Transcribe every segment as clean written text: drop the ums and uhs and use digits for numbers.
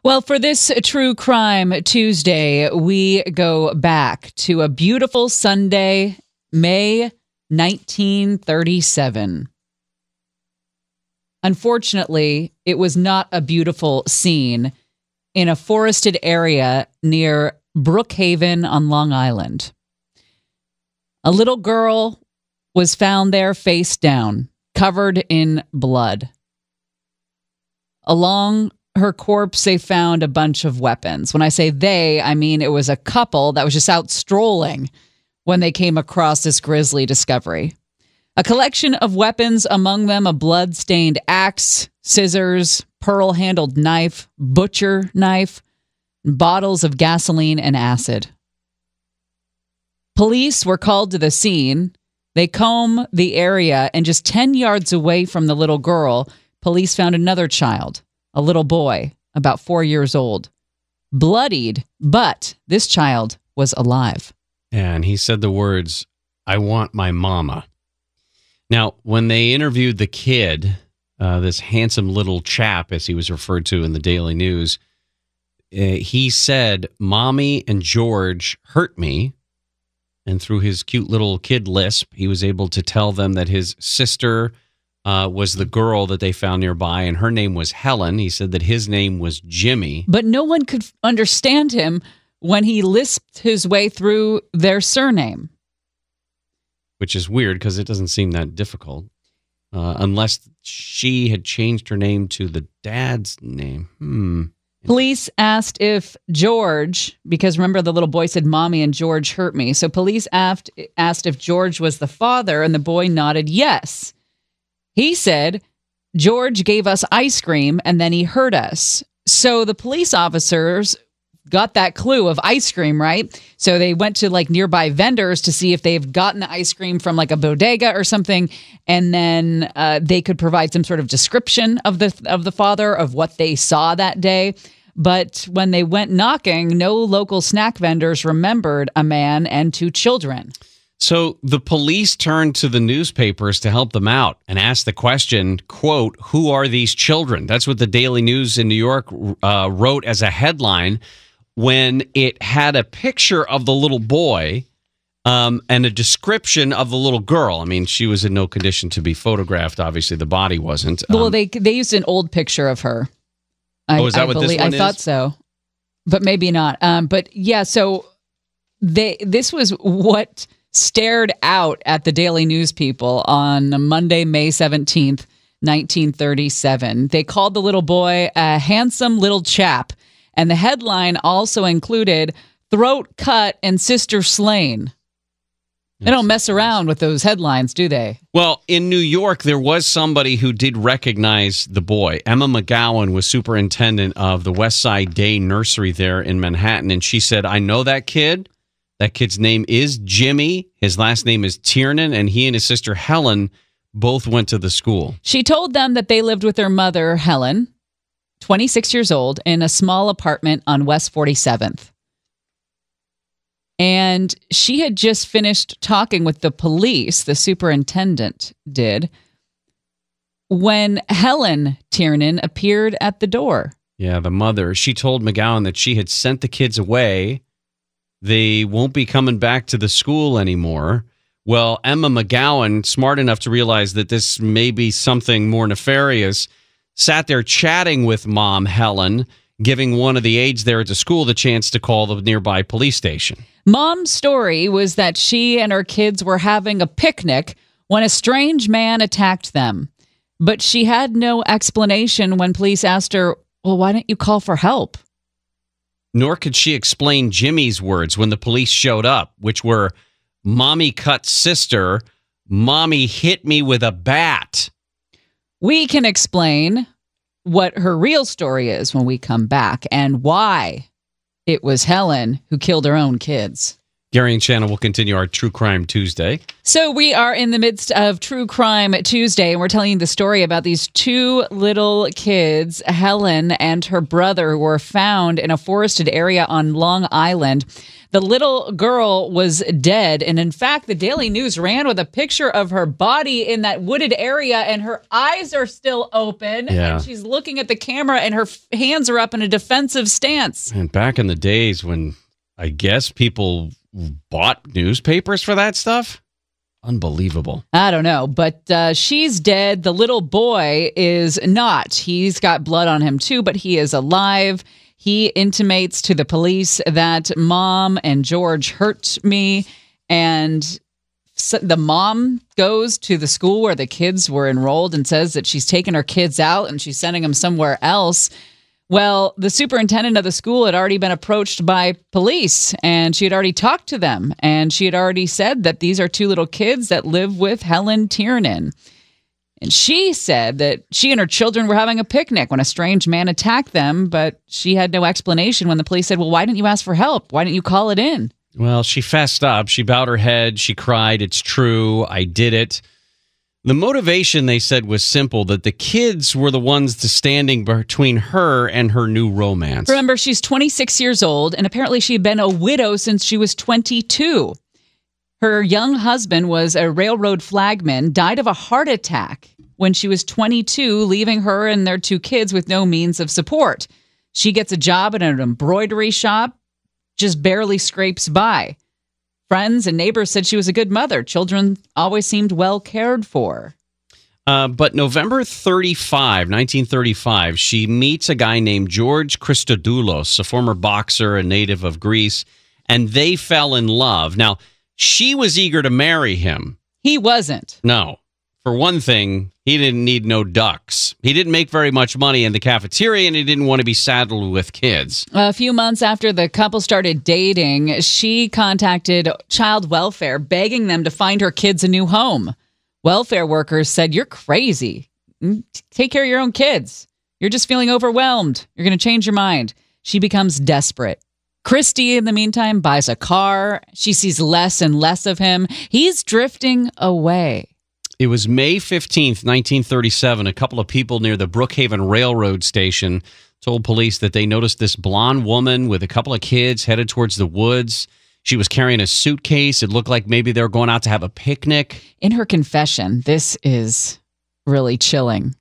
Well, for this True Crime Tuesday, we go back to a beautiful Sunday, May 1937. Unfortunately, it was not a beautiful scene in a forested area near Brookhaven on Long Island. A little girl was found there face down, covered in blood. Along her corpse, they found a bunch of weapons. When I say they, I mean it was a couple that was just out strolling when they came across this grisly discovery. A collection of weapons, among them a blood-stained axe, scissors, pearl-handled knife, butcher knife, bottles of gasoline and acid. Police were called to the scene. They combed the area, and just 10 yards away from the little girl, police found another child, a little boy, about 4 years old, bloodied, but this child was alive. And he said the words, "I want my mama." Now, when they interviewed the kid, this handsome little chap, as he was referred to in the Daily News, he said, "Mommy and George hurt me." And through his cute little kid lisp, he was able to tell them that his sister was the girl that they found nearby, and her name was Helen. He said that his name was Jimmy. But no one could understand him when he lisped his way through their surname. Which is weird because it doesn't seem that difficult. Unless she had changed her name to the dad's name. Police asked if George, because remember the little boy said, "Mommy and George hurt me." So police asked if George was the father, and the boy nodded yes. He said, "George gave us ice cream and then he hurt us." So the police officers got that clue of ice cream, right? So they went to like nearby vendors to see if they've gotten the ice cream from like a bodega or something, and then they could provide some sort of description of the father, of what they saw that day. But when they went knocking, no local snack vendors remembered a man and two children. So the police turned to the newspapers to help them out and asked the question, quote, "Who are these children?" That's what the Daily News in New York wrote as a headline when it had a picture of the little boy and a description of the little girl. I mean, she was in no condition to be photographed. Obviously, the body wasn't. Well, they used an old picture of her. Is that what this one is? I thought so, but maybe not. But yeah, so this was what stared out at the Daily News people on Monday, May 17th, 1937. They called the little boy a handsome little chap, and the headline also included "Throat Cut and Sister Slain." They don't mess around with those headlines, do they? Well, in New York, there was somebody who did recognize the boy. Emma McGowan was superintendent of the West Side Day Nursery there in Manhattan, and she said, "I know that kid. That kid's name is Jimmy. His last name is Tiernan, and he and his sister Helen both went to the school." She told them that they lived with their mother, Helen, 26 years old, in a small apartment on West 47th. And she had just finished talking with the police, the superintendent did, when Helen Tiernan appeared at the door. Yeah, the mother. She told McGowan that she had sent the kids away. They won't be coming back to the school anymore. Well, Emma McGowan, smart enough to realize that this may be something more nefarious, sat there chatting with Mom Helen, giving one of the aides there at the school the chance to call the nearby police station. Mom's story was that she and her kids were having a picnic when a strange man attacked them. But she had no explanation when police asked her, "Well, why didn't you call for help?" Nor could she explain Jimmy's words when the police showed up, which were, "Mommy cut sister, Mommy hit me with a bat." We can explain what her real story is when we come back and why it was Helen who killed her own kids. Gary and Shannon will continue our True Crime Tuesday. So we are in the midst of True Crime Tuesday, and we're telling you the story about these two little kids, Helen and her brother, who were found in a forested area on Long Island. The little girl was dead. And in fact, the Daily News ran with a picture of her body in that wooded area, and her eyes are still open. Yeah. And she's looking at the camera, and her hands are up in a defensive stance. And back in the days when I guess people bought newspapers for that stuff. Unbelievable. I don't know, but she's dead. The little boy is not. He's got blood on him too, but he is alive. He intimates to the police that Mom and George hurt me, and so the mom goes to the school where the kids were enrolled and says that she's taking her kids out and she's sending them somewhere else. Well, the superintendent of the school had already been approached by police, and she had already talked to them, and she had already said that these are two little kids that live with Helen Tiernan. And she said that she and her children were having a picnic when a strange man attacked them, but she had no explanation when the police said, well, why didn't you ask for help? Why didn't you call it in? Well, she fessed up. She bowed her head. She cried. It's true. I did it. The motivation, they said, was simple, that the kids were the ones standing between her and her new romance. Remember, she's 26 years old, and apparently she had been a widow since she was 22. Her young husband was a railroad flagman, died of a heart attack when she was 22, leaving her and their two kids with no means of support. She gets a job at an embroidery shop, just barely scrapes by. Friends and neighbors said she was a good mother. Children always seemed well cared for. But November 1935, she meets a guy named George Christodoulos, a former boxer, a native of Greece, and they fell in love. Now, she was eager to marry him. He wasn't. No. For one thing, he didn't need no ducks. He didn't make very much money in the cafeteria, and he didn't want to be saddled with kids. A few months after the couple started dating, she contacted child welfare, begging them to find her kids a new home. Welfare workers said, you're crazy. Take care of your own kids. You're just feeling overwhelmed. You're going to change your mind. She becomes desperate. Christy, in the meantime, buys a car. She sees less and less of him. He's drifting away. It was May 15th, 1937. A couple of people near the Brookhaven Railroad Station told police that they noticed this blonde woman with a couple of kids headed towards the woods. She was carrying a suitcase. It looked like maybe they were going out to have a picnic. In her confession, this is really chilling.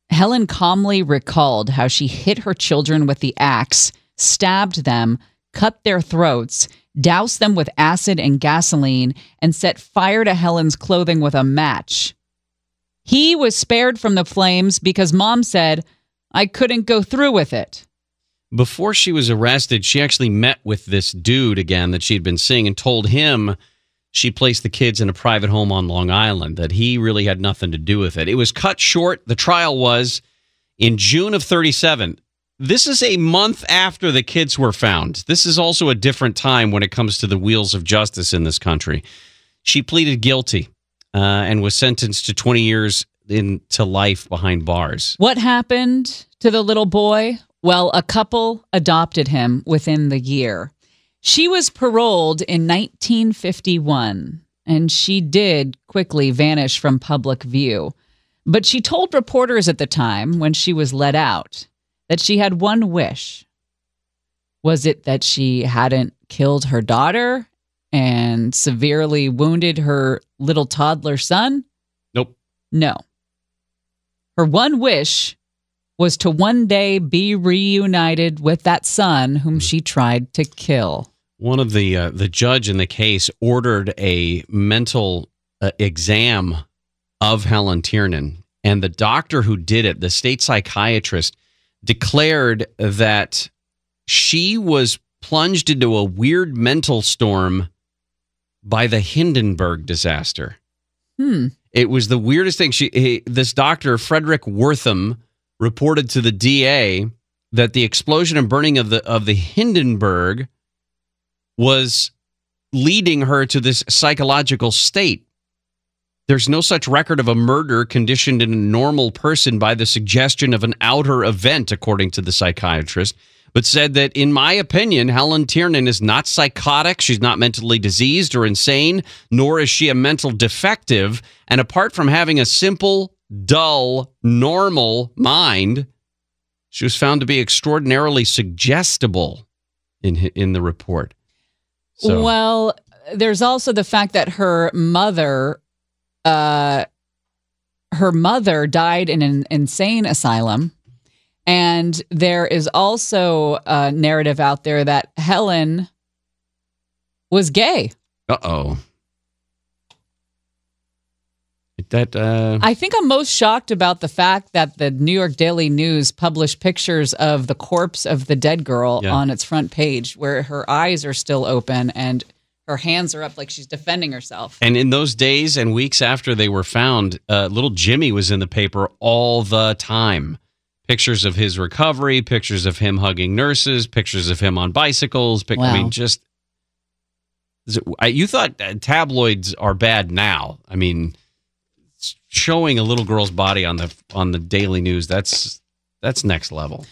Helen calmly recalled how she hit her children with the axe, stabbed them, cut their throats, doused them with acid and gasoline, and set fire to Helen's clothing with a match. He was spared from the flames because Mom said, I couldn't go through with it. Before she was arrested, she actually met with this dude again that she'd been seeing and told him she placed the kids in a private home on Long Island, that he really had nothing to do with it. It was cut short. The trial was in June of 37. This is a month after the kids were found. This is also a different time when it comes to the wheels of justice in this country. She pleaded guilty and was sentenced to 20 years into life behind bars. What happened to the little boy? Well, a couple adopted him within the year. She was paroled in 1951, and she did quickly vanish from public view. But she told reporters at the time, when she was let out, that she had one wish. Was it that she hadn't killed her daughter and severely wounded her little toddler son? Nope. No. Her one wish was to one day be reunited with that son whom she tried to kill. One of the judge in the case ordered a mental exam of Helen Tiernan, and the doctor who did it, the state psychiatrist, declared that she was plunged into a weird mental storm by the Hindenburg disaster. It was the weirdest thing. This doctor, Frederick Wortham, reported to the DA that the explosion and burning of the Hindenburg was leading her to this psychological state. There's no such record of a murder conditioned in a normal person by the suggestion of an outer event, according to the psychiatrist, but said that, in my opinion, Helen Tiernan is not psychotic, she's not mentally diseased or insane, nor is she a mental defective, and apart from having a simple, dull, normal mind, she was found to be extraordinarily suggestible in the report. So Well, there's also the fact that her mother died in an insane asylum. And there is also a narrative out there that Helen was gay. uh-oh. I think I'm most shocked about the fact that the New York Daily News published pictures of the corpse of the dead girl on its front page, where her eyes are still open and her hands are up like she's defending herself. And in those days and weeks after they were found, little Jimmy was in the paper all the time. Pictures of his recovery, pictures of him hugging nurses, pictures of him on bicycles. Wow. I mean, just... You thought tabloids are bad now. I mean... Showing a little girl's body on the Daily News, that's next level.